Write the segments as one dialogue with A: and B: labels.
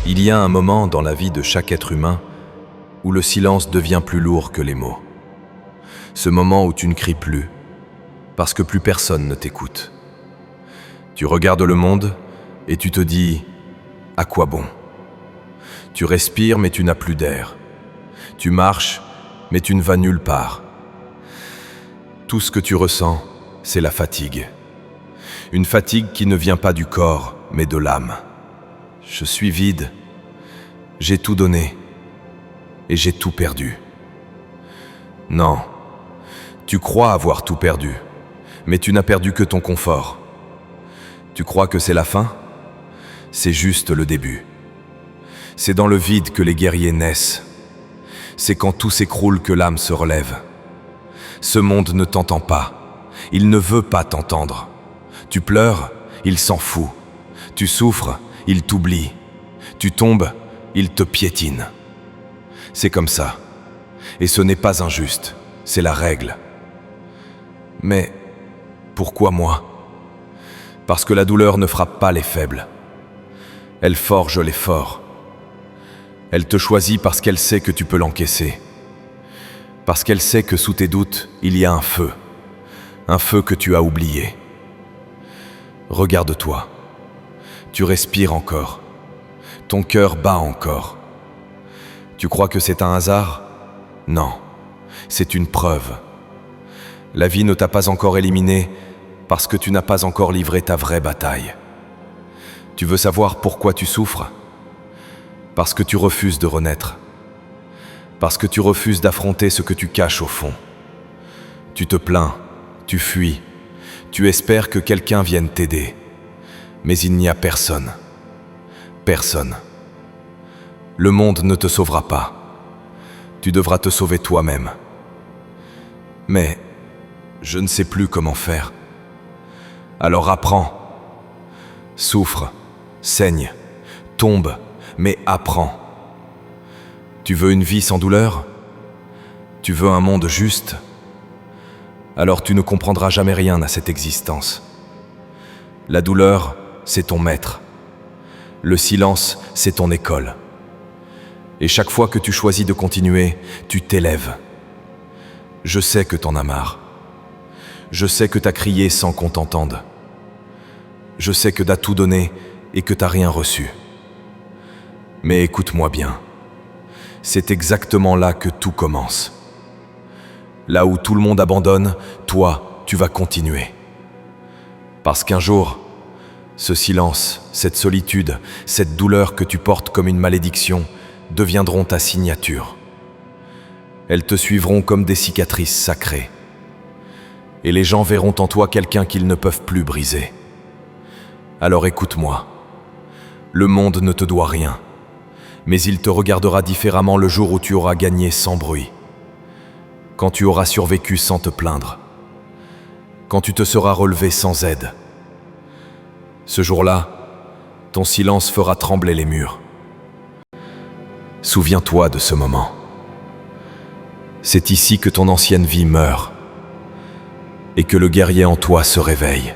A: Il y a un moment dans la vie de chaque être humain où le silence devient plus lourd que les mots. Ce moment où tu ne cries plus, parce que plus personne ne t'écoute. Tu regardes le monde et tu te dis « à quoi bon ?» Tu respires mais tu n'as plus d'air. Tu marches mais tu ne vas nulle part. Tout ce que tu ressens, c'est la fatigue. Une fatigue qui ne vient pas du corps, mais de l'âme. Je suis vide, j'ai tout donné et j'ai tout perdu. Non, tu crois avoir tout perdu, mais tu n'as perdu que ton confort. Tu crois que c'est la fin? C'est juste le début. C'est dans le vide que les guerriers naissent. C'est quand tout s'écroule que l'âme se relève. Ce monde ne t'entend pas, il ne veut pas t'entendre. Tu pleures, il s'en fout. Tu souffres, il t'oublie. Tu tombes, il te piétine. C'est comme ça. Et ce n'est pas injuste, c'est la règle. Mais pourquoi moi? Parce que la douleur ne frappe pas les faibles. Elle forge les forts. Elle te choisit parce qu'elle sait que tu peux l'encaisser. Parce qu'elle sait que sous tes doutes, il y a un feu que tu as oublié. Regarde-toi. Tu respires encore. Ton cœur bat encore. Tu crois que c'est un hasard? Non, c'est une preuve. La vie ne t'a pas encore éliminé parce que tu n'as pas encore livré ta vraie bataille. Tu veux savoir pourquoi tu souffres? Parce que tu refuses de renaître. Parce que tu refuses d'affronter ce que tu caches au fond. Tu te plains, tu fuis, tu espères que quelqu'un vienne t'aider. Mais il n'y a personne. Personne. Le monde ne te sauvera pas. Tu devras te sauver toi-même. Mais je ne sais plus comment faire. Alors apprends. Souffre, saigne, tombe, mais apprends. Tu veux une vie sans douleur? Tu veux un monde juste? Alors tu ne comprendras jamais rien à cette existence. La douleur, c'est ton maître. Le silence, c'est ton école. Et chaque fois que tu choisis de continuer, tu t'élèves. Je sais que t'en as marre. Je sais que t'as crié sans qu'on t'entende. Je sais que t'as tout donné et que t'as rien reçu. Mais écoute-moi bien. C'est exactement là que tout commence. Là où tout le monde abandonne, toi, tu vas continuer. Parce qu'un jour, ce silence, cette solitude, cette douleur que tu portes comme une malédiction deviendront ta signature. Elles te suivront comme des cicatrices sacrées. Et les gens verront en toi quelqu'un qu'ils ne peuvent plus briser. Alors écoute-moi. Le monde ne te doit rien, mais il te regardera différemment le jour où tu auras gagné sans bruit. Quand tu auras survécu sans te plaindre. Quand tu te seras relevé sans aide. Ce jour-là, ton silence fera trembler les murs. Souviens-toi de ce moment. C'est ici que ton ancienne vie meurt et que le guerrier en toi se réveille.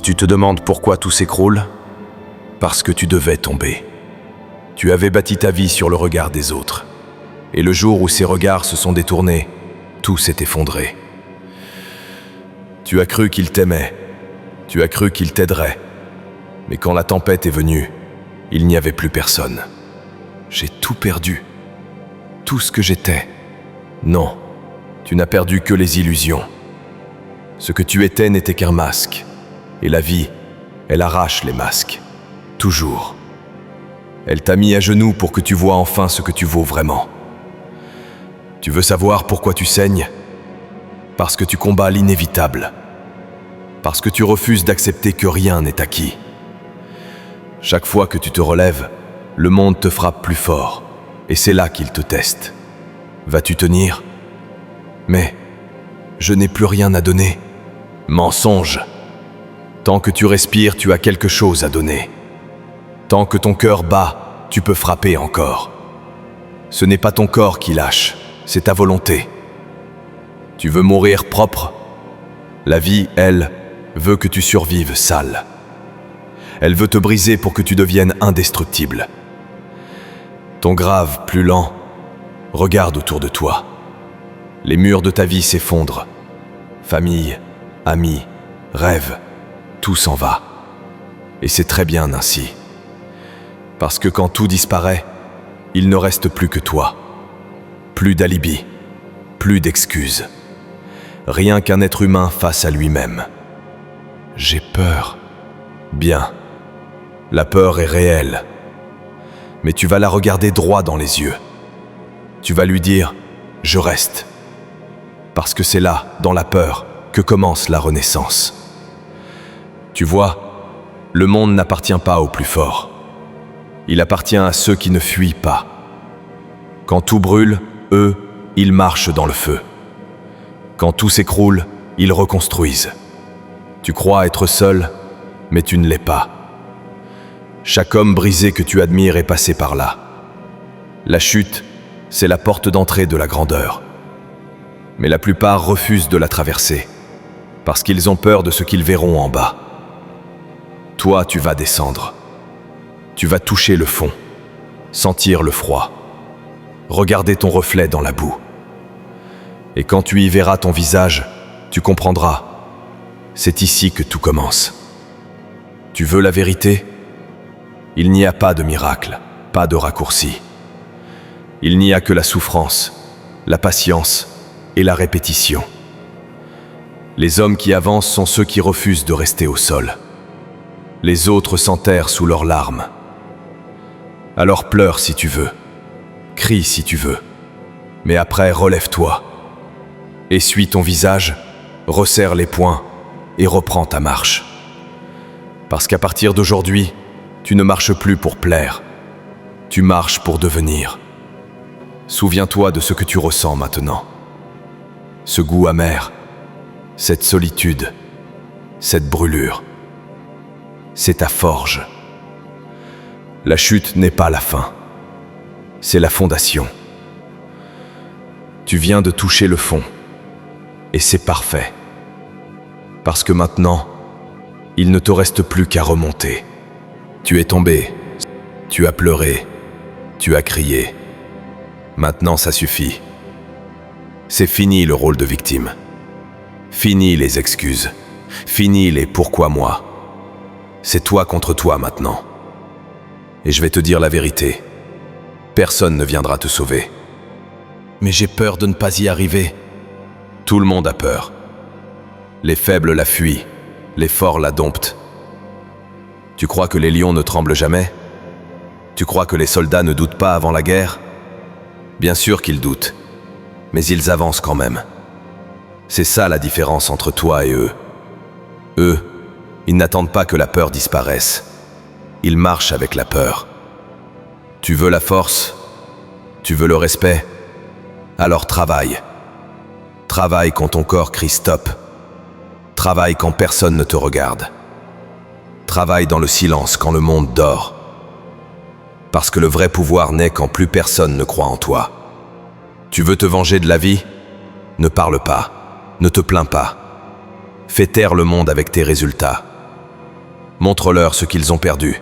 A: Tu te demandes pourquoi tout s'écroule? Parce que tu devais tomber. Tu avais bâti ta vie sur le regard des autres. Et le jour où ces regards se sont détournés, tout s'est effondré. Tu as cru qu'il t'aimait. Tu as cru qu'il t'aiderait. Mais quand la tempête est venue, il n'y avait plus personne. J'ai tout perdu. Tout ce que j'étais. Non, tu n'as perdu que les illusions. Ce que tu étais n'était qu'un masque. Et la vie, elle arrache les masques. Toujours. Elle t'a mis à genoux pour que tu vois enfin ce que tu vaux vraiment. Tu veux savoir pourquoi tu saignes? Parce que tu combats l'inévitable. Parce que tu refuses d'accepter que rien n'est acquis. Chaque fois que tu te relèves, le monde te frappe plus fort. Et c'est là qu'il te teste. Vas-tu tenir? Mais je n'ai plus rien à donner. Mensonge. Tant que tu respires, tu as quelque chose à donner. Tant que ton cœur bat, tu peux frapper encore. Ce n'est pas ton corps qui lâche, c'est ta volonté. Tu veux mourir propre? La vie, elle, veut que tu survives sale. Elle veut te briser pour que tu deviennes indestructible. Ton grave plus lent, regarde autour de toi. Les murs de ta vie s'effondrent. Famille, amis, rêves, tout s'en va. Et c'est très bien ainsi. Parce que quand tout disparaît, il ne reste plus que toi. Plus d'alibi, plus d'excuses. Rien qu'un être humain face à lui-même. J'ai peur. Bien. La peur est réelle. Mais tu vas la regarder droit dans les yeux. Tu vas lui dire « Je reste ». Parce que c'est là, dans la peur, que commence la renaissance. Tu vois, le monde n'appartient pas aux plus forts. Il appartient à ceux qui ne fuient pas. Quand tout brûle, eux, ils marchent dans le feu. Quand tout s'écroule, ils reconstruisent. Tu crois être seul, mais tu ne l'es pas. Chaque homme brisé que tu admires est passé par là. La chute, c'est la porte d'entrée de la grandeur. Mais la plupart refusent de la traverser, parce qu'ils ont peur de ce qu'ils verront en bas. Toi, tu vas descendre. Tu vas toucher le fond, sentir le froid, regarder ton reflet dans la boue. Et quand tu y verras ton visage, tu comprendras. C'est ici que tout commence. Tu veux la vérité ? Il n'y a pas de miracle, pas de raccourci. Il n'y a que la souffrance, la patience et la répétition. Les hommes qui avancent sont ceux qui refusent de rester au sol. Les autres s'enterrent sous leurs larmes. Alors pleure si tu veux, crie si tu veux, mais après relève-toi. Essuie ton visage, resserre les poings et reprends ta marche. Parce qu'à partir d'aujourd'hui, tu ne marches plus pour plaire, tu marches pour devenir. Souviens-toi de ce que tu ressens maintenant. Ce goût amer, cette solitude, cette brûlure. C'est ta forge. La chute n'est pas la fin, c'est la fondation. Tu viens de toucher le fond, et c'est parfait. Parce que maintenant, il ne te reste plus qu'à remonter. Tu es tombé, tu as pleuré, tu as crié. Maintenant, ça suffit. C'est fini le rôle de victime. Fini les excuses. Fini les « pourquoi moi ». C'est toi contre toi maintenant. Et je vais te dire la vérité. Personne ne viendra te sauver. Mais j'ai peur de ne pas y arriver. Tout le monde a peur. Les faibles la fuient, les forts la domptent. Tu crois que les lions ne tremblent jamais ? Tu crois que les soldats ne doutent pas avant la guerre ? Bien sûr qu'ils doutent, mais ils avancent quand même. C'est ça la différence entre toi et eux. Eux, ils n'attendent pas que la peur disparaisse. Ils marchent avec la peur. Tu veux la force ? Tu veux le respect ? Alors travaille. Travaille quand ton corps crie stop. Travaille quand personne ne te regarde. Travaille dans le silence quand le monde dort. Parce que le vrai pouvoir naît quand plus personne ne croit en toi. Tu veux te venger de la vie ? Ne parle pas. Ne te plains pas. Fais taire le monde avec tes résultats. Montre-leur ce qu'ils ont perdu.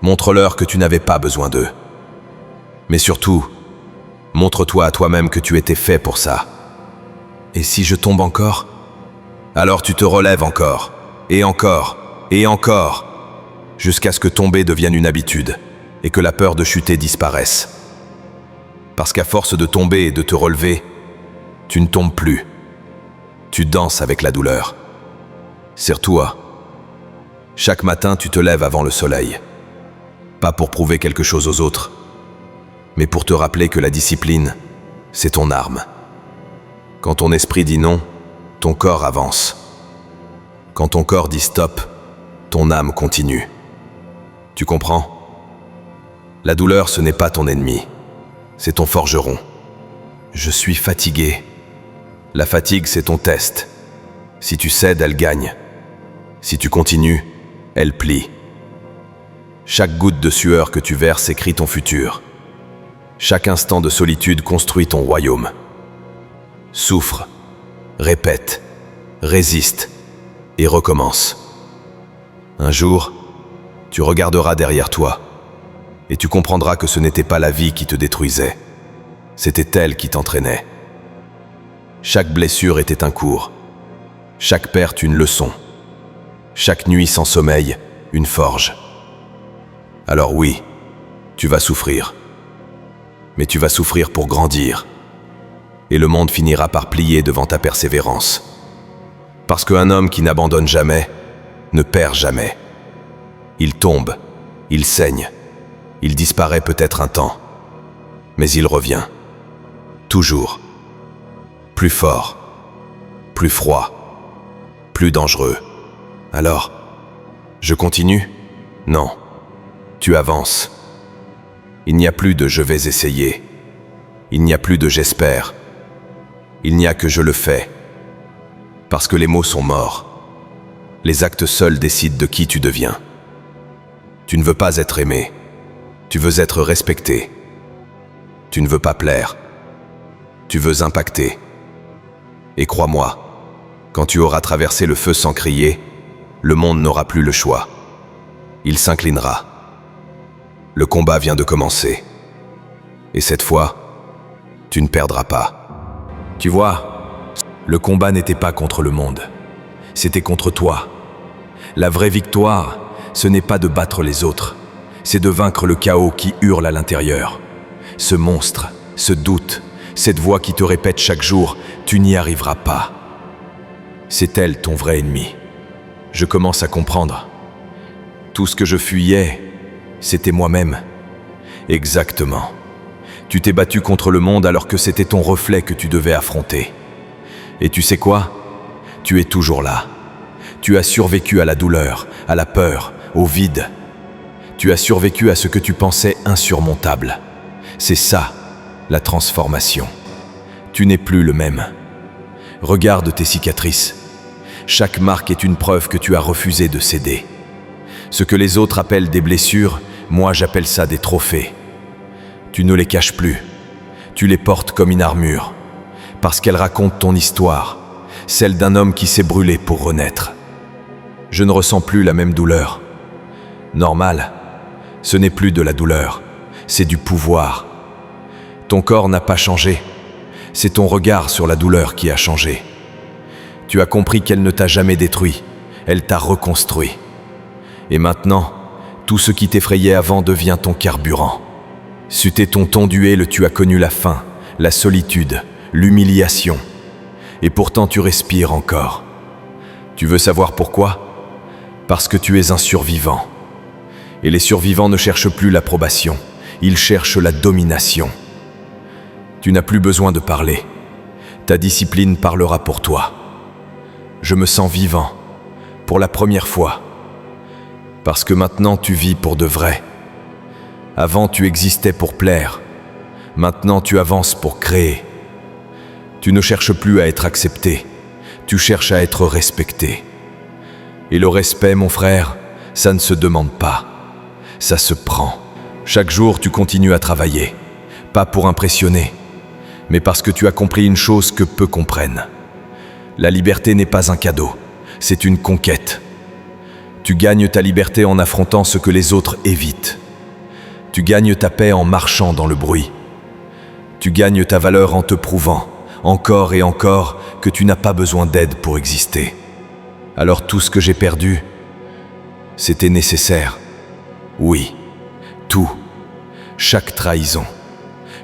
A: Montre-leur que tu n'avais pas besoin d'eux. Mais surtout, montre-toi à toi-même que tu étais fait pour ça. Et si je tombe encore ? Alors tu te relèves encore, et encore, et encore, jusqu'à ce que tomber devienne une habitude, et que la peur de chuter disparaisse. Parce qu'à force de tomber et de te relever, tu ne tombes plus. Tu danses avec la douleur. Serre-toi. Chaque matin, tu te lèves avant le soleil. Pas pour prouver quelque chose aux autres, mais pour te rappeler que la discipline, c'est ton arme. Quand ton esprit dit non, ton corps avance. Quand ton corps dit stop, ton âme continue. Tu comprends ? La douleur, ce n'est pas ton ennemi, c'est ton forgeron. Je suis fatigué. La fatigue, c'est ton test. Si tu cèdes, elle gagne. Si tu continues, elle plie. Chaque goutte de sueur que tu verses écrit ton futur. Chaque instant de solitude construit ton royaume. Souffre, répète, résiste et recommence. Un jour, tu regarderas derrière toi et tu comprendras que ce n'était pas la vie qui te détruisait, c'était elle qui t'entraînait. Chaque blessure était un cours, chaque perte une leçon, chaque nuit sans sommeil une forge. Alors oui, tu vas souffrir, mais tu vas souffrir pour grandir, et le monde finira par plier devant ta persévérance. Parce qu'un homme qui n'abandonne jamais ne perd jamais. Il tombe, il saigne, il disparaît peut-être un temps, mais il revient. Toujours. Plus fort, plus froid, plus dangereux. Alors, je continue? Non. Tu avances. Il n'y a plus de « je vais essayer ». Il n'y a plus de « j'espère ». Il n'y a que « je le fais ». Parce que les mots sont morts. Les actes seuls décident de qui tu deviens. Tu ne veux pas être aimé. Tu veux être respecté. Tu ne veux pas plaire. Tu veux impacter. Et crois-moi, quand tu auras traversé le feu sans crier, le monde n'aura plus le choix. Il s'inclinera. Le combat vient de commencer. Et cette fois, tu ne perdras pas. Tu vois, le combat n'était pas contre le monde. C'était contre toi. La vraie victoire, ce n'est pas de battre les autres. C'est de vaincre le chaos qui hurle à l'intérieur. Ce monstre, ce doute, cette voix qui te répète chaque jour « tu n'y arriveras pas ». C'est elle ton vrai ennemi. Je commence à comprendre. Tout ce que je fuyais, c'était moi-même. Exactement. Tu t'es battu contre le monde alors que c'était ton reflet que tu devais affronter. Et tu sais quoi? Tu es toujours là. Tu as survécu à la douleur, à la peur, au vide. Tu as survécu à ce que tu pensais insurmontable. C'est ça, la transformation. Tu n'es plus le même. Regarde tes cicatrices. Chaque marque est une preuve que tu as refusé de céder. Ce que les autres appellent des blessures, moi j'appelle ça des trophées. Tu ne les caches plus. Tu les portes comme une armure. Parce qu'elles racontent ton histoire, celle d'un homme qui s'est brûlé pour renaître. Je ne ressens plus la même douleur. Normal, ce n'est plus de la douleur, c'est du pouvoir. Ton corps n'a pas changé, c'est ton regard sur la douleur qui a changé. Tu as compris qu'elle ne t'a jamais détruit, elle t'a reconstruit. Et maintenant, tout ce qui t'effrayait avant devient ton carburant. C'eût ton tonduel, tu as connu la faim, la solitude, l'humiliation. Et pourtant tu respires encore. Tu veux savoir pourquoi? Parce que tu es un survivant. Et les survivants ne cherchent plus l'approbation, ils cherchent la domination. Tu n'as plus besoin de parler. Ta discipline parlera pour toi. Je me sens vivant, pour la première fois. Parce que maintenant tu vis pour de vrai. Avant tu existais pour plaire. Maintenant tu avances pour créer. Tu ne cherches plus à être accepté. Tu cherches à être respecté. Et le respect, mon frère, ça ne se demande pas. Ça se prend. Chaque jour, tu continues à travailler. Pas pour impressionner, mais parce que tu as compris une chose que peu comprennent. La liberté n'est pas un cadeau, c'est une conquête. Tu gagnes ta liberté en affrontant ce que les autres évitent. Tu gagnes ta paix en marchant dans le bruit. Tu gagnes ta valeur en te prouvant, encore et encore, que tu n'as pas besoin d'aide pour exister. Alors tout ce que j'ai perdu, c'était nécessaire. Oui, tout. Chaque trahison,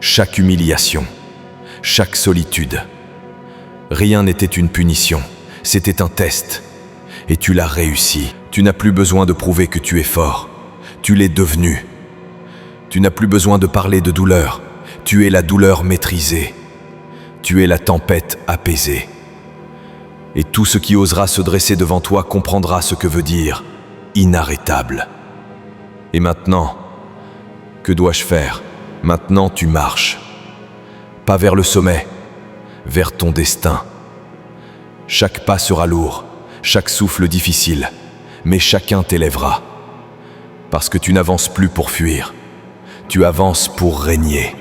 A: chaque humiliation, chaque solitude. Rien n'était une punition, c'était un test. Et tu l'as réussi. Tu n'as plus besoin de prouver que tu es fort. Tu l'es devenu. Tu n'as plus besoin de parler de douleur. Tu es la douleur maîtrisée. Tu es la tempête apaisée. Et tout ce qui osera se dresser devant toi comprendra ce que veut dire inarrêtable. Et maintenant, que dois-je faire? Maintenant tu marches. Pas vers le sommet, vers ton destin. Chaque pas sera lourd, chaque souffle difficile, mais chacun t'élèvera. Parce que tu n'avances plus pour fuir, tu avances pour régner.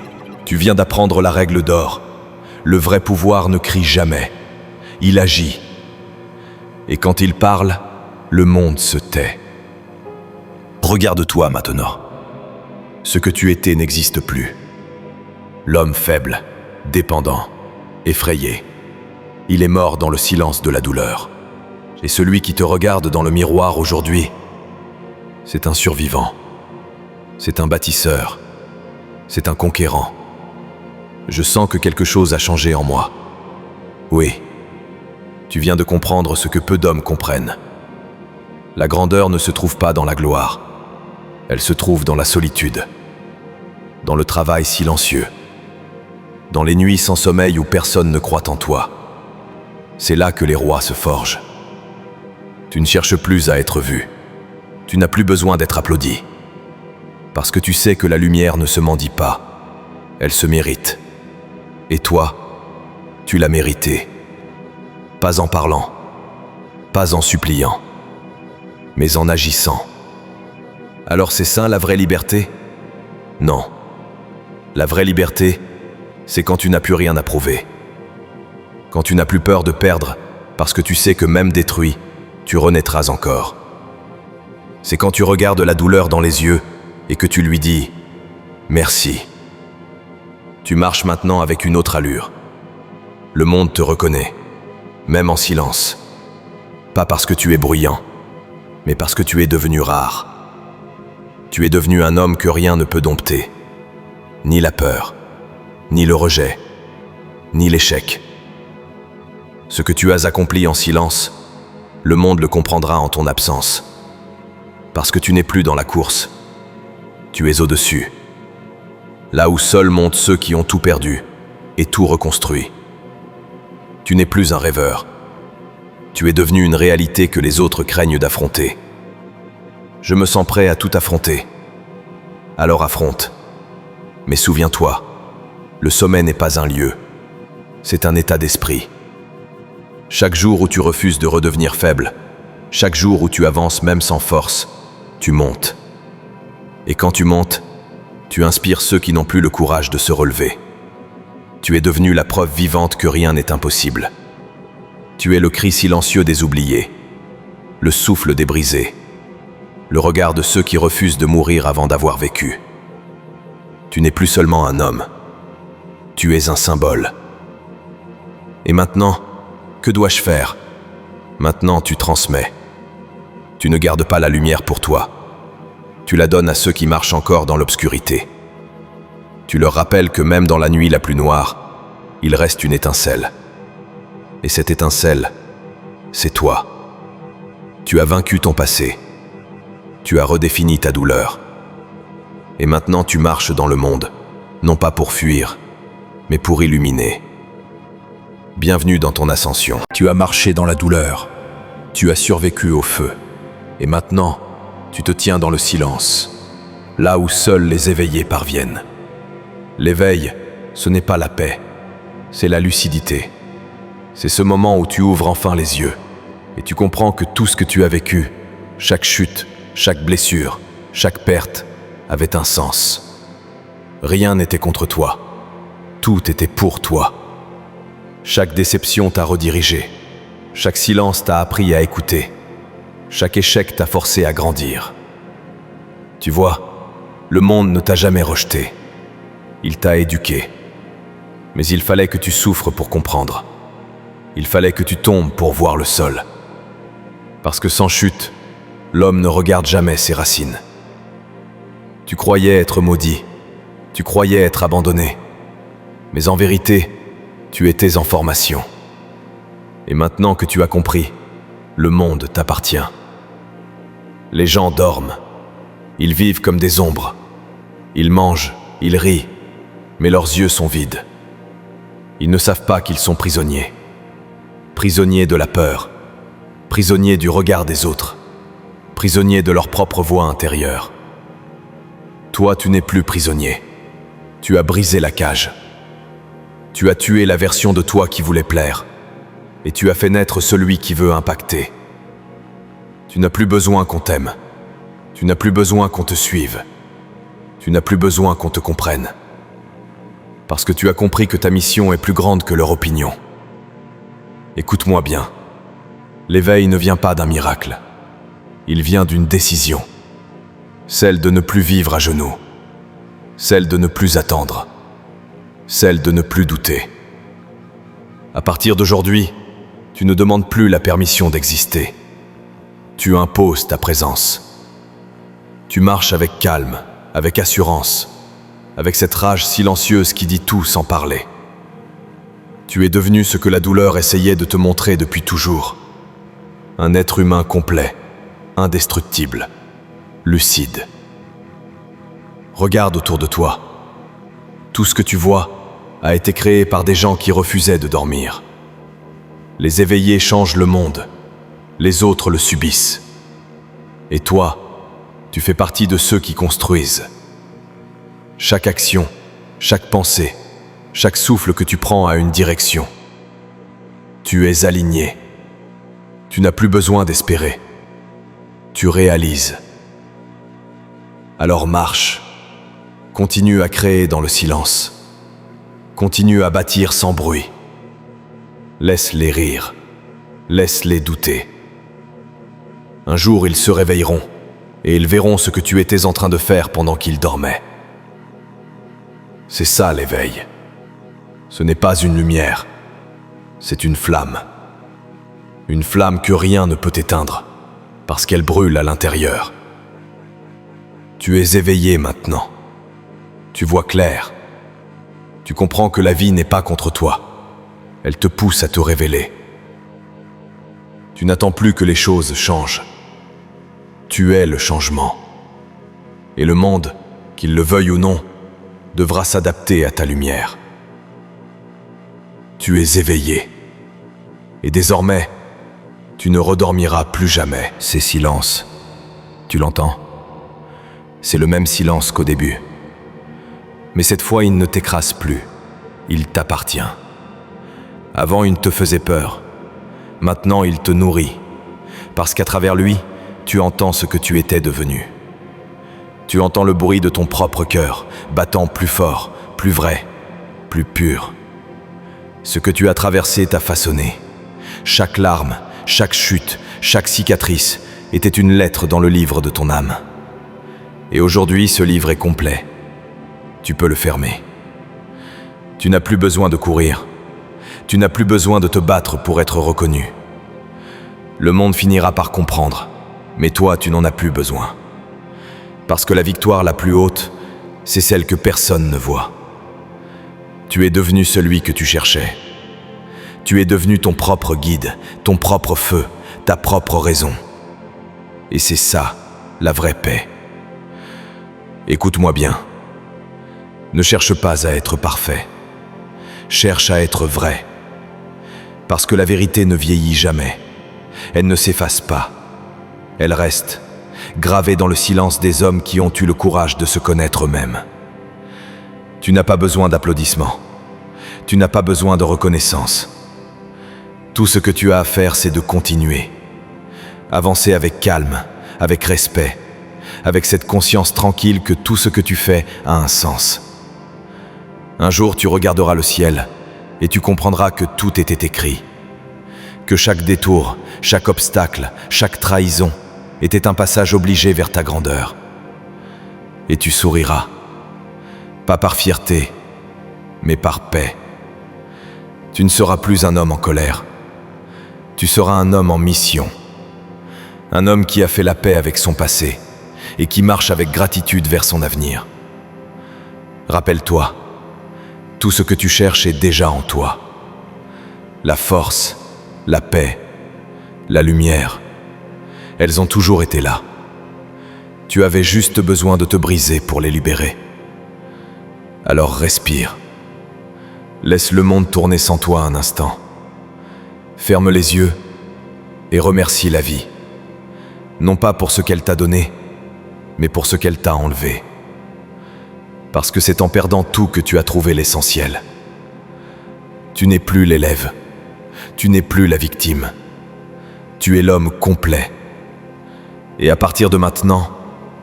A: Tu viens d'apprendre la règle d'or. Le vrai pouvoir ne crie jamais, il agit. Et quand il parle, le monde se tait. Regarde-toi maintenant. Ce que tu étais n'existe plus. L'homme faible, dépendant, effrayé. Il est mort dans le silence de la douleur. Et celui qui te regarde dans le miroir aujourd'hui, c'est un survivant. C'est un bâtisseur. C'est un conquérant. Je sens que quelque chose a changé en moi. Oui, tu viens de comprendre ce que peu d'hommes comprennent. La grandeur ne se trouve pas dans la gloire. Elle se trouve dans la solitude, dans le travail silencieux, dans les nuits sans sommeil où personne ne croit en toi. C'est là que les rois se forgent. Tu ne cherches plus à être vu. Tu n'as plus besoin d'être applaudi. Parce que tu sais que la lumière ne se mendie pas. Elle se mérite. Et toi, tu l'as méritée. Pas en parlant, pas en suppliant, mais en agissant. Alors c'est ça la vraie liberté? Non. La vraie liberté, c'est quand tu n'as plus rien à prouver. Quand tu n'as plus peur de perdre, parce que tu sais que même détruit, tu renaîtras encore. C'est quand tu regardes la douleur dans les yeux et que tu lui dis « Merci ». Tu marches maintenant avec une autre allure. Le monde te reconnaît, même en silence. Pas parce que tu es bruyant, mais parce que tu es devenu rare. Tu es devenu un homme que rien ne peut dompter. Ni la peur, ni le rejet, ni l'échec. Ce que tu as accompli en silence, le monde le comprendra en ton absence. Parce que tu n'es plus dans la course. Tu es au-dessus. Là où seuls montent ceux qui ont tout perdu et tout reconstruit. Tu n'es plus un rêveur. Tu es devenu une réalité que les autres craignent d'affronter. Je me sens prêt à tout affronter. Alors affronte. Mais souviens-toi, le sommet n'est pas un lieu. C'est un état d'esprit. Chaque jour où tu refuses de redevenir faible, chaque jour où tu avances même sans force, tu montes. Et quand tu montes, tu inspires ceux qui n'ont plus le courage de se relever. Tu es devenu la preuve vivante que rien n'est impossible. Tu es le cri silencieux des oubliés, le souffle des brisés, le regard de ceux qui refusent de mourir avant d'avoir vécu. Tu n'es plus seulement un homme, tu es un symbole. Et maintenant, que dois-je faire? Maintenant, tu transmets. Tu ne gardes pas la lumière pour toi. Tu la donnes à ceux qui marchent encore dans l'obscurité. Tu leur rappelles que même dans la nuit la plus noire, il reste une étincelle. Et cette étincelle, c'est toi. Tu as vaincu ton passé. Tu as redéfini ta douleur. Et maintenant tu marches dans le monde, non pas pour fuir, mais pour illuminer. Bienvenue dans ton ascension. Tu as marché dans la douleur. Tu as survécu au feu. Et maintenant, tu te tiens dans le silence, là où seuls les éveillés parviennent. L'éveil, ce n'est pas la paix, c'est la lucidité. C'est ce moment où tu ouvres enfin les yeux et tu comprends que tout ce que tu as vécu, chaque chute, chaque blessure, chaque perte, avait un sens. Rien n'était contre toi, tout était pour toi. Chaque déception t'a redirigé, chaque silence t'a appris à écouter, chaque échec t'a forcé à grandir. Tu vois, le monde ne t'a jamais rejeté. Il t'a éduqué. Mais il fallait que tu souffres pour comprendre. Il fallait que tu tombes pour voir le sol. Parce que sans chute, l'homme ne regarde jamais ses racines. Tu croyais être maudit. Tu croyais être abandonné. Mais en vérité, tu étais en formation. Et maintenant que tu as compris, le monde t'appartient. Les gens dorment. Ils vivent comme des ombres. Ils mangent, ils rient, mais leurs yeux sont vides. Ils ne savent pas qu'ils sont prisonniers. Prisonniers de la peur. Prisonniers du regard des autres. Prisonniers de leur propre voix intérieure. Toi, tu n'es plus prisonnier. Tu as brisé la cage. Tu as tué la version de toi qui voulait plaire. Et tu as fait naître celui qui veut impacter. Tu n'as plus besoin qu'on t'aime. Tu n'as plus besoin qu'on te suive. Tu n'as plus besoin qu'on te comprenne. Parce que tu as compris que ta mission est plus grande que leur opinion. Écoute-moi bien. L'éveil ne vient pas d'un miracle. Il vient d'une décision. celle de ne plus vivre à genoux, celle de ne plus attendre, celle de ne plus douter. À partir d'aujourd'hui, tu ne demandes plus la permission d'exister. Tu imposes ta présence. Tu marches avec calme, avec assurance, avec cette rage silencieuse qui dit tout sans parler. Tu es devenu ce que la douleur essayait de te montrer depuis toujours. Un être humain complet, indestructible, lucide. Regarde autour de toi. Tout ce que tu vois a été créé par des gens qui refusaient de dormir. Les éveillés changent le monde, les autres le subissent. Et toi, tu fais partie de ceux qui construisent. Chaque action, chaque pensée, chaque souffle que tu prends a une direction. Tu es aligné. Tu n'as plus besoin d'espérer. Tu réalises. Alors marche. Continue à créer dans le silence. Continue à bâtir sans bruit. Laisse-les rire. Laisse-les douter. Un jour, ils se réveilleront et ils verront ce que tu étais en train de faire pendant qu'ils dormaient. C'est ça l'éveil. Ce n'est pas une lumière, c'est une flamme. Une flamme que rien ne peut éteindre, parce qu'elle brûle à l'intérieur. Tu es éveillé maintenant. Tu vois clair. Tu comprends que la vie n'est pas contre toi. Elle te pousse à te révéler. Tu n'attends plus que les choses changent. Tu es le changement. Et le monde, qu'il le veuille ou non, devra s'adapter à ta lumière. Tu es éveillé. Et désormais, tu ne redormiras plus jamais. Ces silences, tu l'entends? C'est le même silence qu'au début. Mais cette fois, il ne t'écrase plus. Il t'appartient. Avant, il te faisait peur. Maintenant, il te nourrit. Parce qu'à travers lui, tu entends ce que tu étais devenu. Tu entends le bruit de ton propre cœur, battant plus fort, plus vrai, plus pur. Ce que tu as traversé t'a façonné. Chaque larme, chaque chute, chaque cicatrice était une lettre dans le livre de ton âme. Et aujourd'hui, ce livre est complet. Tu peux le fermer. Tu n'as plus besoin de courir. Tu n'as plus besoin de te battre pour être reconnu. Le monde finira par comprendre, mais toi, tu n'en as plus besoin. Parce que la victoire la plus haute, c'est celle que personne ne voit. Tu es devenu celui que tu cherchais. Tu es devenu ton propre guide, ton propre feu, ta propre raison. Et c'est ça, la vraie paix. Écoute-moi bien. Ne cherche pas à être parfait. Cherche à être vrai. Parce que la vérité ne vieillit jamais. Elle ne s'efface pas. Elle reste, gravée dans le silence des hommes qui ont eu le courage de se connaître eux-mêmes. Tu n'as pas besoin d'applaudissements. Tu n'as pas besoin de reconnaissance. Tout ce que tu as à faire, c'est de continuer. Avancer avec calme, avec respect, avec cette conscience tranquille que tout ce que tu fais a un sens. Un jour, tu regarderas le ciel et tu comprendras que tout était écrit. Que chaque détour, chaque obstacle, chaque trahison était un passage obligé vers ta grandeur. Et tu souriras. Pas par fierté, mais par paix. Tu ne seras plus un homme en colère. Tu seras un homme en mission. Un homme qui a fait la paix avec son passé et qui marche avec gratitude vers son avenir. Rappelle-toi, tout ce que tu cherches est déjà en toi. La force, la paix, la lumière, elles ont toujours été là. Tu avais juste besoin de te briser pour les libérer. Alors respire. Laisse le monde tourner sans toi un instant. Ferme les yeux et remercie la vie. Non pas pour ce qu'elle t'a donné, mais pour ce qu'elle t'a enlevé. Parce que c'est en perdant tout que tu as trouvé l'essentiel. Tu n'es plus l'élève. Tu n'es plus la victime. Tu es l'homme complet. Et à partir de maintenant,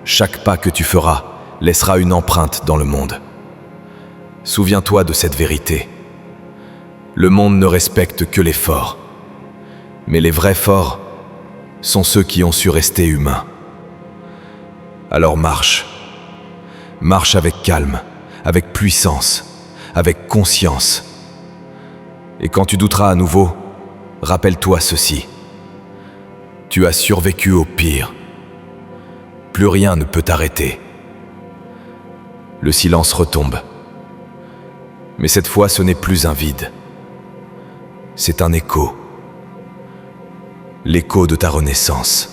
A: chaque pas que tu feras laissera une empreinte dans le monde. Souviens-toi de cette vérité. Le monde ne respecte que les forts. Mais les vrais forts sont ceux qui ont su rester humains. Alors marche. Marche avec calme, avec puissance, avec conscience. Et quand tu douteras à nouveau, rappelle-toi ceci. Tu as survécu au pire. Plus rien ne peut t'arrêter. Le silence retombe. Mais cette fois, ce n'est plus un vide. C'est un écho. L'écho de ta renaissance.